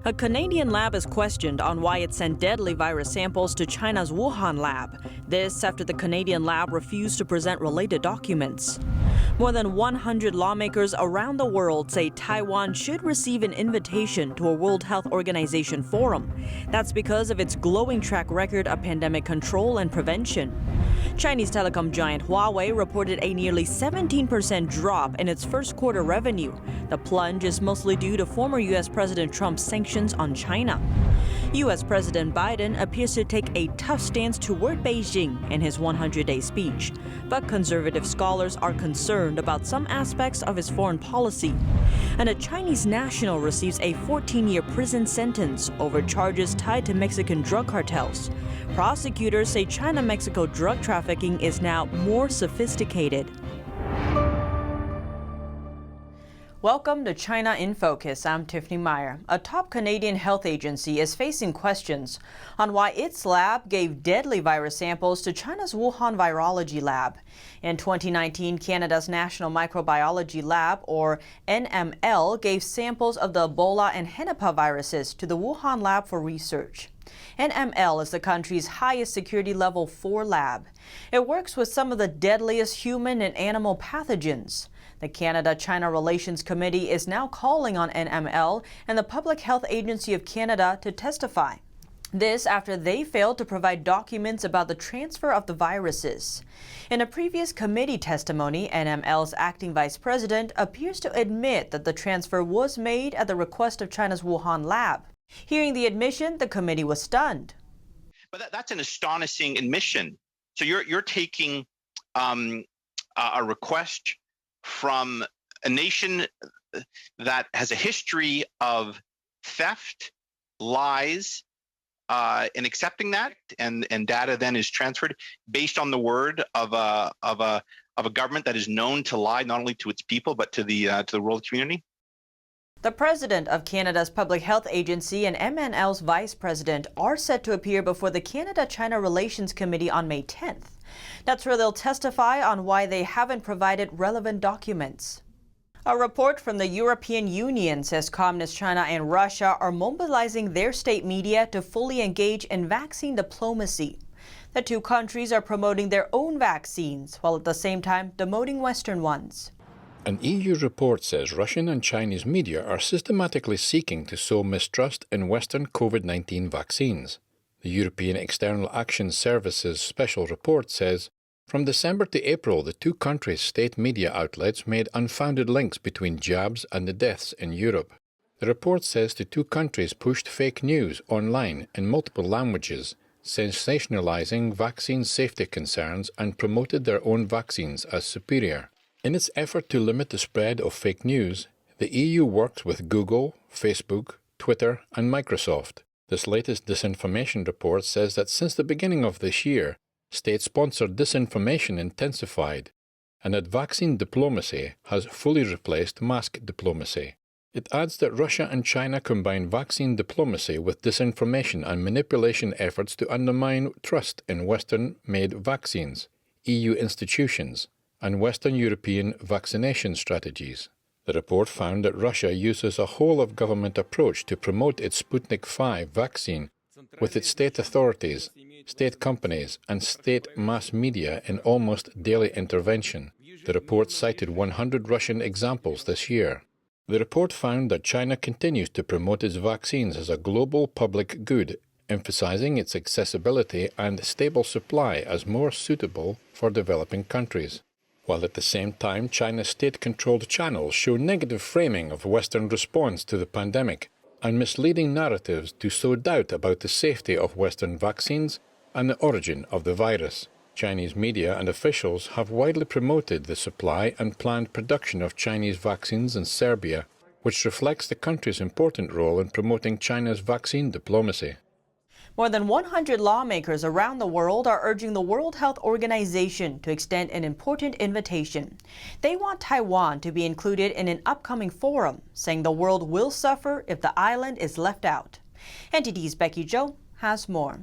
A Canadian lab is questioned on why it sent deadly virus samples to China's Wuhan lab. This after the Canadian lab refused to present related documents. More than 100 lawmakers around the world say Taiwan should receive an invitation to a World Health Organization forum. That's because of its glowing track record of pandemic control and prevention. Chinese telecom giant Huawei reported a nearly 17% drop in its first quarter revenue. The plunge is mostly due to former U.S. President Trump's sanctions on China. U.S. President Biden appears to take a tough stance toward Beijing in his 100-day speech. But conservative scholars are concerned about some aspects of his foreign policy. And a Chinese national receives a 14-year prison sentence over charges tied to Mexican drug cartels. Prosecutors say China-Mexico drug trafficking is now more sophisticated. Welcome to China in Focus. I'm Tiffany Meyer. A top Canadian health agency is facing questions on why its lab gave deadly virus samples to China's Wuhan Virology Lab. In 2019, Canada's National Microbiology Lab, or NML, gave samples of the Ebola and Hennepin viruses to the Wuhan lab for research. NML is the country's highest security level 4 lab. It works with some of the deadliest human and animal pathogens. The Canada-China Relations Committee is now calling on NML and the Public Health Agency of Canada to testify. This after they failed to provide documents about the transfer of the viruses. In a previous committee testimony, NML's acting vice president appears to admit that the transfer was made at the request of China's Wuhan lab. Hearing the admission, the committee was stunned. But that's an astonishing admission. So you're taking a request from a nation that has a history of theft, lies, and accepting that, and data then is transferred based on the word of a government that is known to lie not only to its people but to the world community. The president of Canada's Public Health Agency and MNL's vice president are set to appear before the Canada-China Relations Committee on May 10th. That's where they'll testify on why they haven't provided relevant documents. A report from the European Union says Communist China and Russia are mobilizing their state media to fully engage in vaccine diplomacy. The two countries are promoting their own vaccines while at the same time demoting Western ones. An EU report says Russian and Chinese media are systematically seeking to sow mistrust in Western COVID-19 vaccines. The European External Action Service's special report says, from December to April, the two countries' state media outlets made unfounded links between jabs and the deaths in Europe. The report says the two countries pushed fake news online in multiple languages, sensationalizing vaccine safety concerns and promoted their own vaccines as superior. In its effort to limit the spread of fake news, the EU works with Google, Facebook, Twitter, and Microsoft. This latest disinformation report says that since the beginning of this year, state-sponsored disinformation intensified, and that vaccine diplomacy has fully replaced mask diplomacy. It adds that Russia and China combine vaccine diplomacy with disinformation and manipulation efforts to undermine trust in Western-made vaccines, EU institutions, and Western European vaccination strategies. The report found that Russia uses a whole-of-government approach to promote its Sputnik V vaccine with its state authorities, state companies, and state mass media in almost daily intervention. The report cited 100 Russian examples this year. The report found that China continues to promote its vaccines as a global public good, emphasizing its accessibility and stable supply as more suitable for developing countries. While at the same time China's state-controlled channels show negative framing of Western response to the pandemic and misleading narratives to sow doubt about the safety of Western vaccines and the origin of the virus. Chinese media and officials have widely promoted the supply and planned production of Chinese vaccines in Serbia, which reflects the country's important role in promoting China's vaccine diplomacy. More than 100 lawmakers around the world are urging the World Health Organization to extend an important invitation. They want Taiwan to be included in an upcoming forum, saying the world will suffer if the island is left out. NTD's Becky Zhou has more.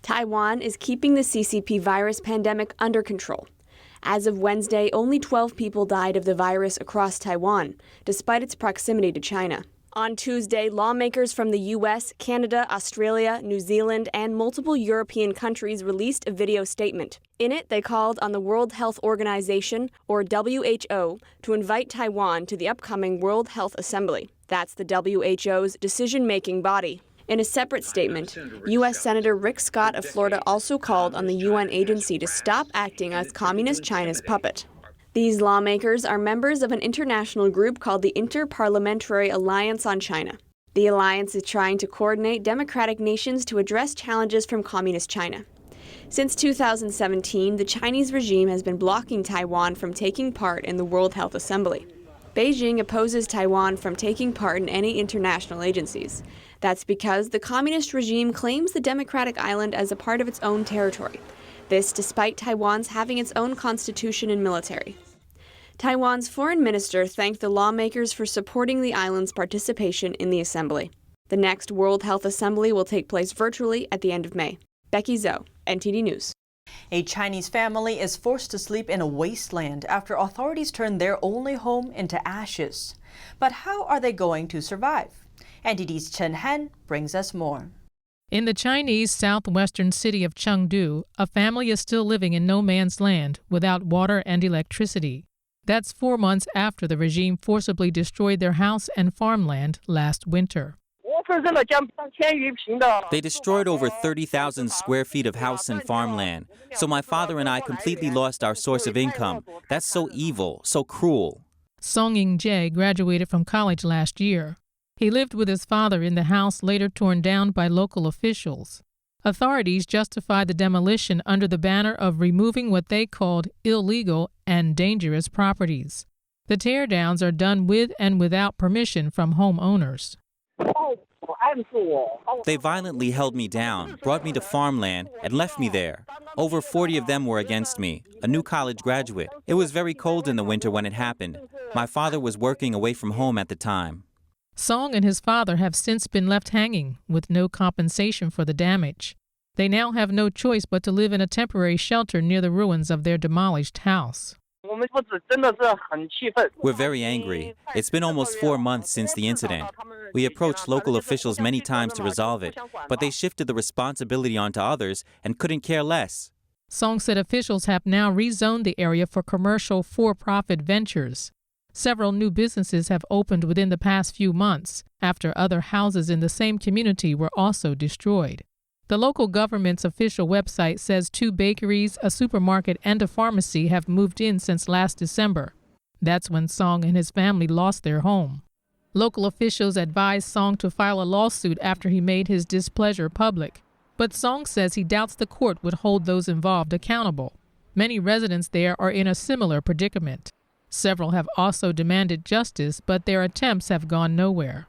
Taiwan is keeping the CCP virus pandemic under control. As of Wednesday, only 12 people died of the virus across Taiwan, despite its proximity to China. On Tuesday, lawmakers from the U.S., Canada, Australia, New Zealand, and multiple European countries released a video statement. In it, they called on the World Health Organization, or WHO, to invite Taiwan to the upcoming World Health Assembly. That's the WHO's decision-making body. In a separate statement, U.S. Senator Rick Scott of Florida also called on the UN agency to stop acting as Communist China's puppet. These lawmakers are members of an international group called the Inter-Parliamentary Alliance on China. The alliance is trying to coordinate democratic nations to address challenges from Communist China. Since 2017, the Chinese regime has been blocking Taiwan from taking part in the World Health Assembly. Beijing opposes Taiwan from taking part in any international agencies. That's because the communist regime claims the democratic island as a part of its own territory. This despite Taiwan's having its own constitution and military. Taiwan's foreign minister thanked the lawmakers for supporting the island's participation in the assembly. The next World Health Assembly will take place virtually at the end of May. Becky Zhou, NTD News. A Chinese family is forced to sleep in a wasteland after authorities turned their only home into ashes. But how are they going to survive? NTD's Chen Han brings us more. In the Chinese southwestern city of Chengdu, a family is still living in no man's land without water and electricity. That's 4 months after the regime forcibly destroyed their house and farmland last winter. They destroyed over 30,000 square feet of house and farmland. So my father and I completely lost our source of income. That's so evil, so cruel. Song Ying-jae graduated from college last year. He lived with his father in the house later torn down by local officials. Authorities justified the demolition under the banner of removing what they called illegal and dangerous properties. The teardowns are done with and without permission from homeowners. They violently held me down, brought me to farmland, and left me there. Over 40 of them were against me, a new college graduate. It was very cold in the winter when it happened. My father was working away from home at the time. Song and his father have since been left hanging with no compensation for the damage. They now have no choice but to live in a temporary shelter near the ruins of their demolished house. We're very angry. It's been almost 4 months since the incident. We approached local officials many times to resolve it, but they shifted the responsibility onto others and couldn't care less. Song said officials have now rezoned the area for commercial for-profit ventures. Several new businesses have opened within the past few months after other houses in the same community were also destroyed. The local government's official website says 2 bakeries, a supermarket, and a pharmacy have moved in since last December. That's when Song and his family lost their home. Local officials advised Song to file a lawsuit after he made his displeasure public. But Song says he doubts the court would hold those involved accountable. Many residents there are in a similar predicament. Several have also demanded justice, but their attempts have gone nowhere.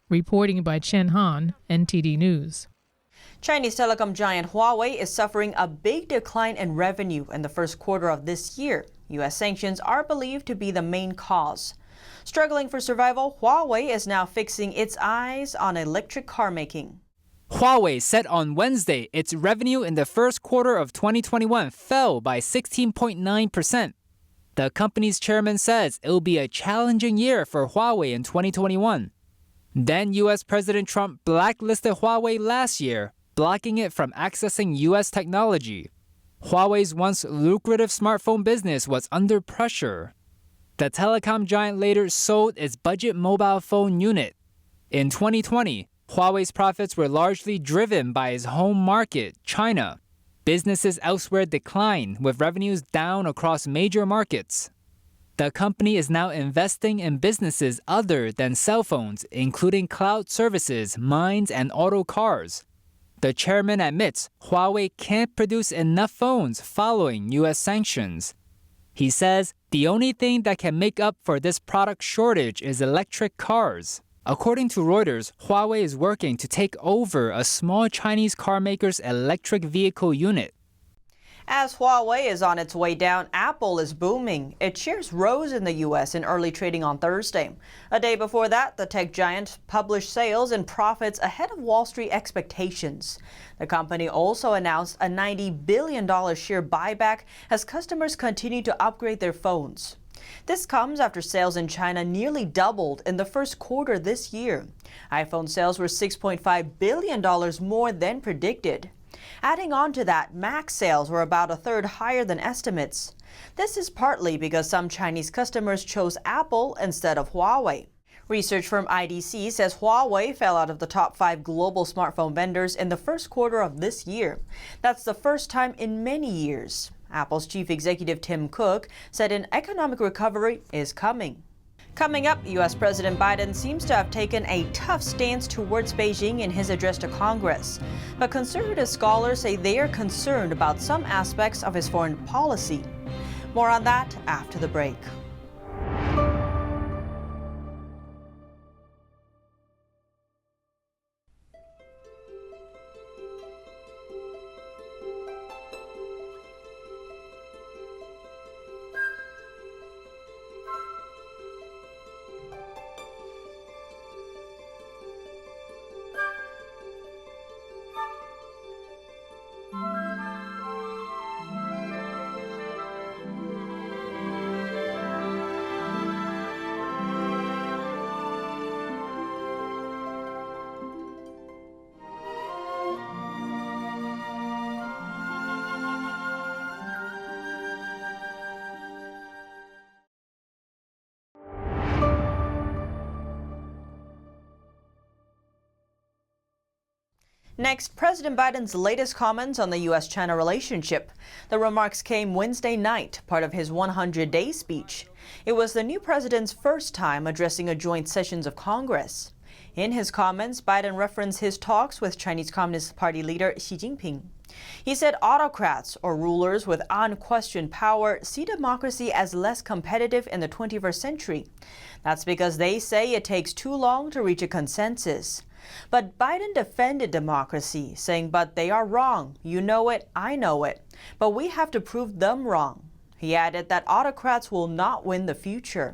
Reporting by Chen Han, NTD News. Chinese telecom giant Huawei is suffering a big decline in revenue in the first quarter of this year. U.S. sanctions are believed to be the main cause. Struggling for survival, Huawei is now fixing its eyes on electric car making. Huawei said on Wednesday its revenue in the first quarter of 2021 fell by 16.9%. The company's chairman says it will be a challenging year for Huawei in 2021. Then U.S. President Trump blacklisted Huawei last year, blocking it from accessing U.S. technology. Huawei's once lucrative smartphone business was under pressure. The telecom giant later sold its budget mobile phone unit. In 2020, Huawei's profits were largely driven by its home market, China. Businesses elsewhere declined, with revenues down across major markets. The company is now investing in businesses other than cell phones, including cloud services, mines, and auto cars. The chairman admits Huawei can't produce enough phones following U.S. sanctions. He says the only thing that can make up for this product shortage is electric cars. According to Reuters, Huawei is working to take over a small Chinese car maker's electric vehicle unit. As Huawei is on its way down, Apple is booming. Its shares rose in the U.S. in early trading on Thursday. A day before that, the tech giant published sales and profits ahead of Wall Street expectations. The company also announced a $90 billion share buyback as customers continue to upgrade their phones. This comes after sales in China nearly doubled in the first quarter this year. iPhone sales were $6.5 billion more than predicted. Adding on to that, Mac sales were about a third higher than estimates. This is partly because some Chinese customers chose Apple instead of Huawei. Research firm IDC says Huawei fell out of the top 5 global smartphone vendors in the first quarter of this year. That's the first time in many years. Apple's chief executive Tim Cook said an economic recovery is coming. Coming up, U.S. President Biden seems to have taken a tough stance towards Beijing in his address to Congress. But conservative scholars say they are concerned about some aspects of his foreign policy. More on that after the break. Next, President Biden's latest comments on the U.S.-China relationship. The remarks came Wednesday night, part of his 100-day speech. It was the new president's first time addressing a joint sessions of Congress. In his comments, Biden referenced his talks with Chinese Communist Party leader Xi Jinping. He said autocrats, or rulers with unquestioned power, see democracy as less competitive in the 21st century. That's because they say it takes too long to reach a consensus. But Biden defended democracy, saying, "But they are wrong. You know it, I know it. But we have to prove them wrong." He added that autocrats will not win the future.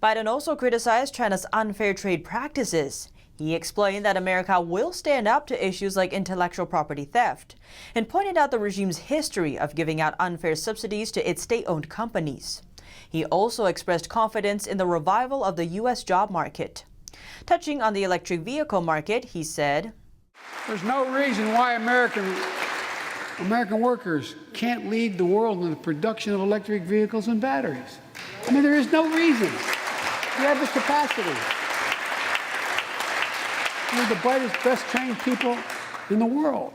Biden also criticized China's unfair trade practices. He explained that America will stand up to issues like intellectual property theft, and pointed out the regime's history of giving out unfair subsidies to its state-owned companies. He also expressed confidence in the revival of the U.S. job market. Touching on the electric vehicle market, he said, "There's no reason why American workers can't lead the world in the production of electric vehicles and batteries. I mean, there is no reason. We have the capacity. We're the brightest, best trained people in the world."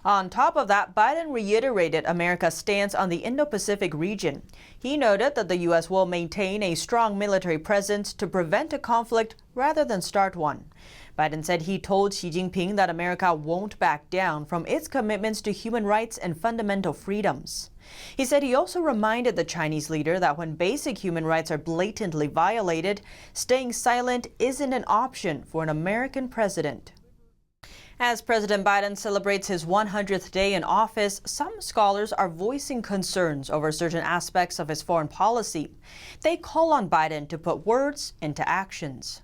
On top of that, Biden reiterated America's stance on the Indo-Pacific region. He noted that the U.S. will maintain a strong military presence to prevent a conflict rather than start one. Biden said he told Xi Jinping that America won't back down from its commitments to human rights and fundamental freedoms. He said he also reminded the Chinese leader that when basic human rights are blatantly violated, staying silent isn't an option for an American president. As President Biden celebrates his 100th day in office, some scholars are voicing concerns over certain aspects of his foreign policy. They call on Biden to put words into actions.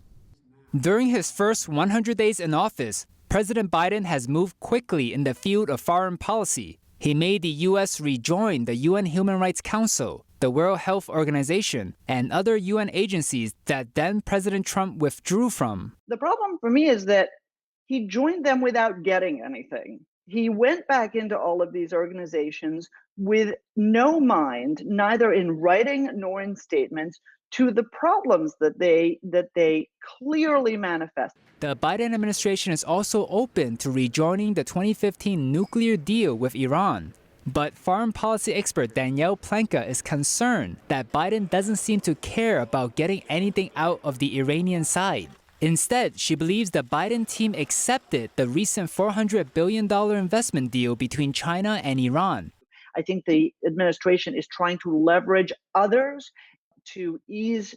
During his first 100 days in office, President Biden has moved quickly in the field of foreign policy. He made the U.S. rejoin the UN Human Rights Council, the World Health Organization, and other UN agencies that then President Trump withdrew from. The problem for me is that he joined them without getting anything. He went back into all of these organizations with no mind, neither in writing nor in statements, to the problems that they clearly manifest. The Biden administration is also open to rejoining the 2015 nuclear deal with Iran. But foreign policy expert Danielle Planka is concerned that Biden doesn't seem to care about getting anything out of the Iranian side. Instead, she believes the Biden team accepted the recent $400 billion investment deal between China and Iran. I think the administration is trying to leverage others to ease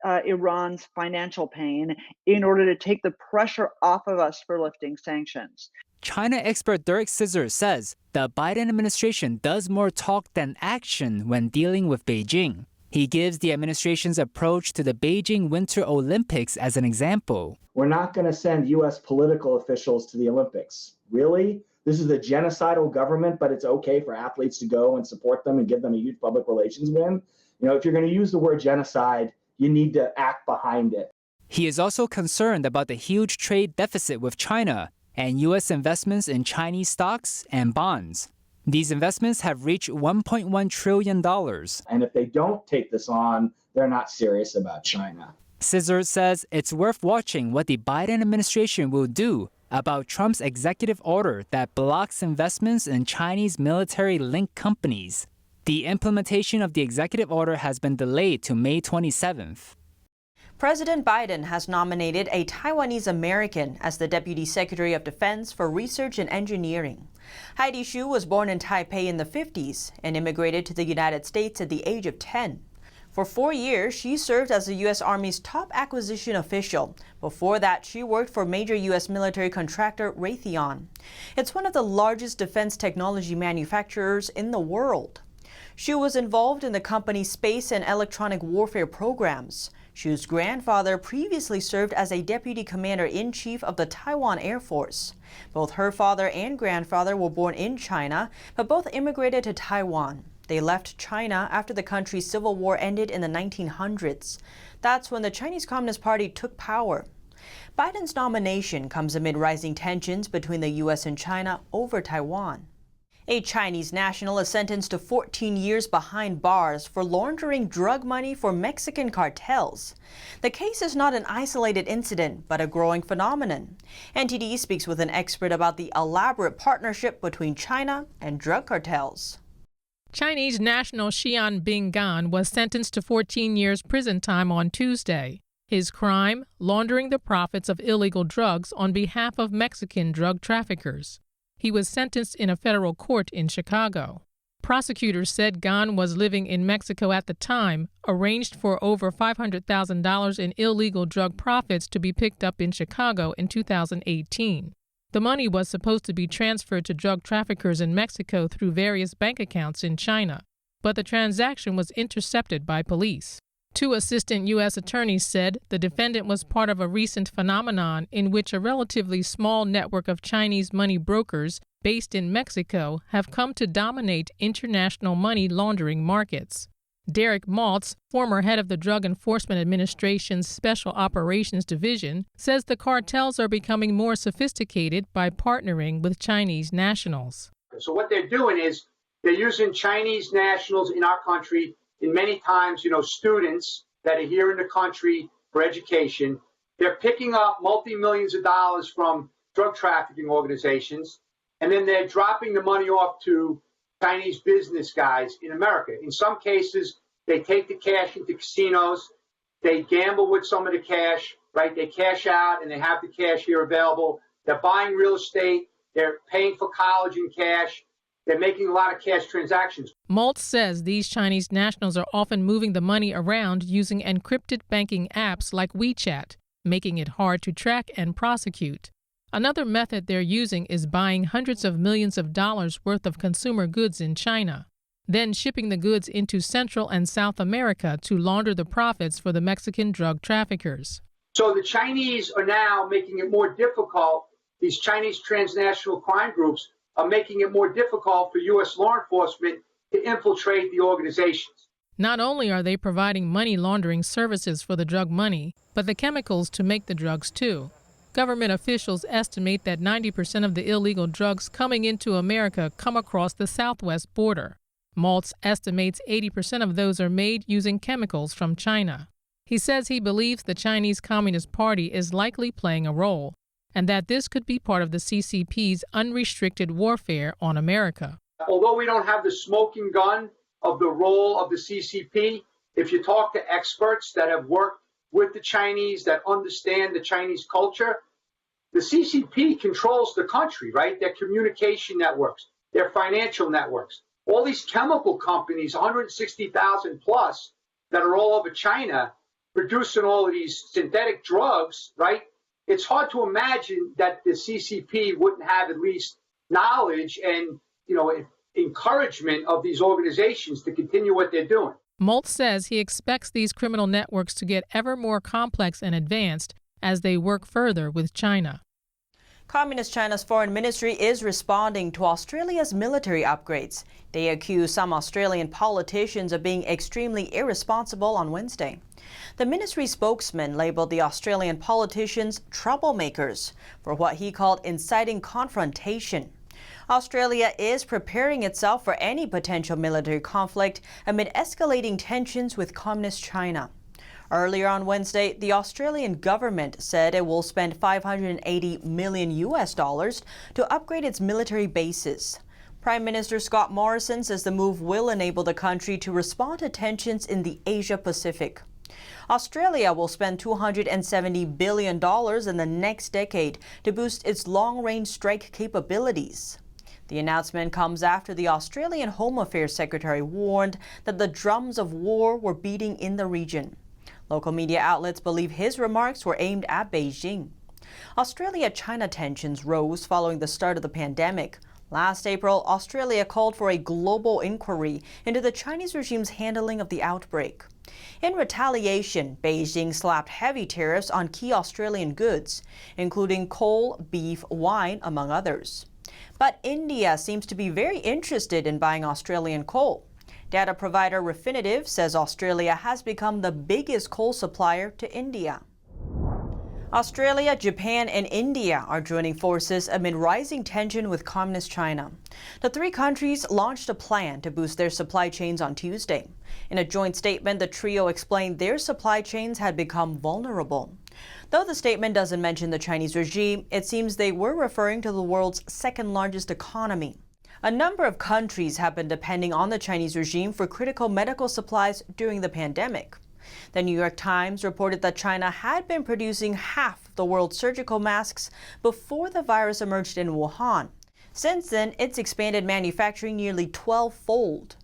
Iran's financial pain in order to take the pressure off of us for lifting sanctions. China expert Derek Scissor says the Biden administration does more talk than action when dealing with Beijing. He gives the administration's approach to the Beijing Winter Olympics as an example. We're not going to send U.S. political officials to the Olympics. Really? This is a genocidal government, but it's okay for athletes to go and support them and give them a huge public relations win? If you're going to use the word genocide, you need to act behind it. He is also concerned about the huge trade deficit with China and U.S. investments in Chinese stocks and bonds. These investments have reached $1.1 trillion. And if they don't take this on, they're not serious about China. Scissor says it's worth watching what the Biden administration will do about Trump's executive order that blocks investments in Chinese military-linked companies. The implementation of the executive order has been delayed to May 27th. President Biden has nominated a Taiwanese American as the Deputy Secretary of Defense for Research and Engineering. Heidi Hsu was born in Taipei in the 50s and immigrated to the United States at the age of 10. For 4 years, she served as the U.S. Army's top acquisition official. Before that, she worked for major U.S. military contractor Raytheon. It's one of the largest defense technology manufacturers in the world. Hsu was involved in the company's space and electronic warfare programs. Hsu's grandfather previously served as a deputy commander-in-chief of the Taiwan Air Force. Both her father and grandfather were born in China, but both immigrated to Taiwan. They left China after the country's civil war ended in the 1900s. That's when the Chinese Communist Party took power. Biden's nomination comes amid rising tensions between the U.S. and China over Taiwan. A Chinese national is sentenced to 14 years behind bars for laundering drug money for Mexican cartels. The case is not an isolated incident, but a growing phenomenon. NTD speaks with an expert about the elaborate partnership between China and drug cartels. Chinese national Xian Binggan was sentenced to 14 years prison time on Tuesday. His crime, laundering the profits of illegal drugs on behalf of Mexican drug traffickers. He was sentenced in a federal court in Chicago. Prosecutors said Gan was living in Mexico at the time, arranged for over $500,000 in illegal drug profits to be picked up in Chicago in 2018. The money was supposed to be transferred to drug traffickers in Mexico through various bank accounts in China, but the transaction was intercepted by police. Two assistant U.S. attorneys said the defendant was part of a recent phenomenon in which a relatively small network of Chinese money brokers based in Mexico have come to dominate international money laundering markets. Derek Maltz, former head of the Drug Enforcement Administration's Special Operations Division, says the cartels are becoming more sophisticated by partnering with Chinese nationals. So what they're doing is they're using Chinese nationals in our country, and many times, students that are here in the country for education. They're picking up multi-millions of dollars from drug trafficking organizations, and then they're dropping the money off to Chinese business guys in America. In some cases, they take the cash into casinos, they gamble with some of the cash, right? They cash out and they have the cash here available. They're buying real estate, they're paying for college in cash. They're making a lot of cash transactions. Maltz says these Chinese nationals are often moving the money around using encrypted banking apps like WeChat, making it hard to track and prosecute. Another method they're using is buying hundreds of millions of dollars worth of consumer goods in China, then shipping the goods into Central and South America to launder the profits for the Mexican drug traffickers. So the Chinese are now making it more difficult. These Chinese transnational crime groups are making it more difficult for U.S. law enforcement to infiltrate the organizations. Not only are they providing money laundering services for the drug money, but the chemicals to make the drugs too. Government officials estimate that 90% of the illegal drugs coming into America come across the southwest border. Maltz estimates 80% of those are made using chemicals from China. He says he believes the Chinese Communist Party is likely playing a role, and that this could be part of the CCP's unrestricted warfare on America. Although we don't have the smoking gun of the role of the CCP, if you talk to experts that have worked with the Chinese, that understand the Chinese culture, the CCP controls the country, right? Their communication networks, their financial networks. All these chemical companies, 160,000 plus, that are all over China, producing all of these synthetic drugs, right? It's hard to imagine that the CCP wouldn't have at least knowledge and, encouragement of these organizations to continue what they're doing. Maltz says he expects these criminal networks to get ever more complex and advanced as they work further with China. Communist China's foreign ministry is responding to Australia's military upgrades. They accuse some Australian politicians of being extremely irresponsible on Wednesday. The ministry spokesman labeled the Australian politicians troublemakers for what he called inciting confrontation. Australia is preparing itself for any potential military conflict amid escalating tensions with Communist China. Earlier on Wednesday, the Australian government said it will spend $580 million to upgrade its military bases. Prime Minister Scott Morrison says the move will enable the country to respond to tensions in the Asia-Pacific. Australia will spend $270 billion in the next decade to boost its long-range strike capabilities. The announcement comes after the Australian Home Affairs Secretary warned that the drums of war were beating in the region. Local media outlets believe his remarks were aimed at Beijing. Australia-China tensions rose following the start of the pandemic. Last April, Australia called for a global inquiry into the Chinese regime's handling of the outbreak. In retaliation, Beijing slapped heavy tariffs on key Australian goods, including coal, beef, wine, among others. But India seems to be very interested in buying Australian coal. Data provider Refinitiv says Australia has become the biggest coal supplier to India. Australia, Japan, and India are joining forces amid rising tension with Communist China. The three countries launched a plan to boost their supply chains on Tuesday. In a joint statement, the trio explained their supply chains had become vulnerable. Though the statement doesn't mention the Chinese regime, it seems they were referring to the world's second-largest economy. A number of countries have been depending on the Chinese regime for critical medical supplies during the pandemic. The New York Times reported that China had been producing half the world's surgical masks before the virus emerged in Wuhan. Since then, it's expanded manufacturing nearly 12-fold.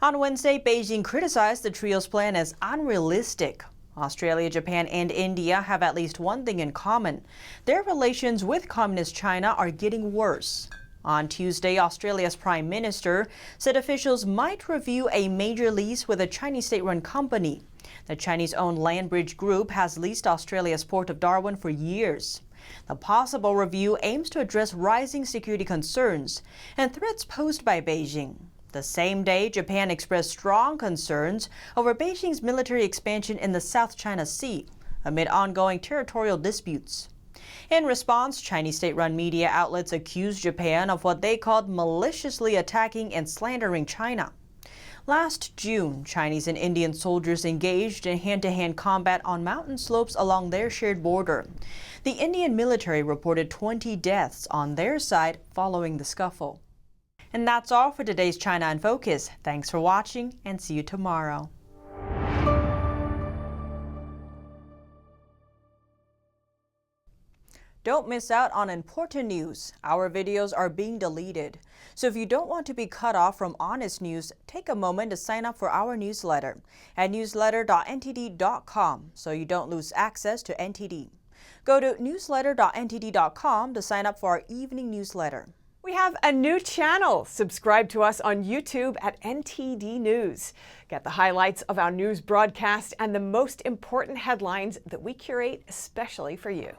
On Wednesday, Beijing criticized the trio's plan as unrealistic. Australia, Japan, and India have at least one thing in common. Their relations with Communist China are getting worse. On Tuesday, Australia's Prime Minister said officials might review a major lease with a Chinese state-run company. The Chinese-owned Landbridge Group has leased Australia's Port of Darwin for years. The possible review aims to address rising security concerns and threats posed by Beijing. The same day, Japan expressed strong concerns over Beijing's military expansion in the South China Sea amid ongoing territorial disputes. In response, Chinese state-run media outlets accused Japan of what they called maliciously attacking and slandering China. Last June, Chinese and Indian soldiers engaged in hand-to-hand combat on mountain slopes along their shared border. The Indian military reported 20 deaths on their side following the scuffle. And that's all for today's China in Focus. Thanks for watching and see you tomorrow. Don't miss out on important news. Our videos are being deleted. So if you don't want to be cut off from honest news, take a moment to sign up for our newsletter at newsletter.ntd.com so you don't lose access to NTD. Go to newsletter.ntd.com to sign up for our evening newsletter. We have a new channel. Subscribe to us on YouTube at NTD News. Get the highlights of our news broadcast and the most important headlines that we curate especially for you.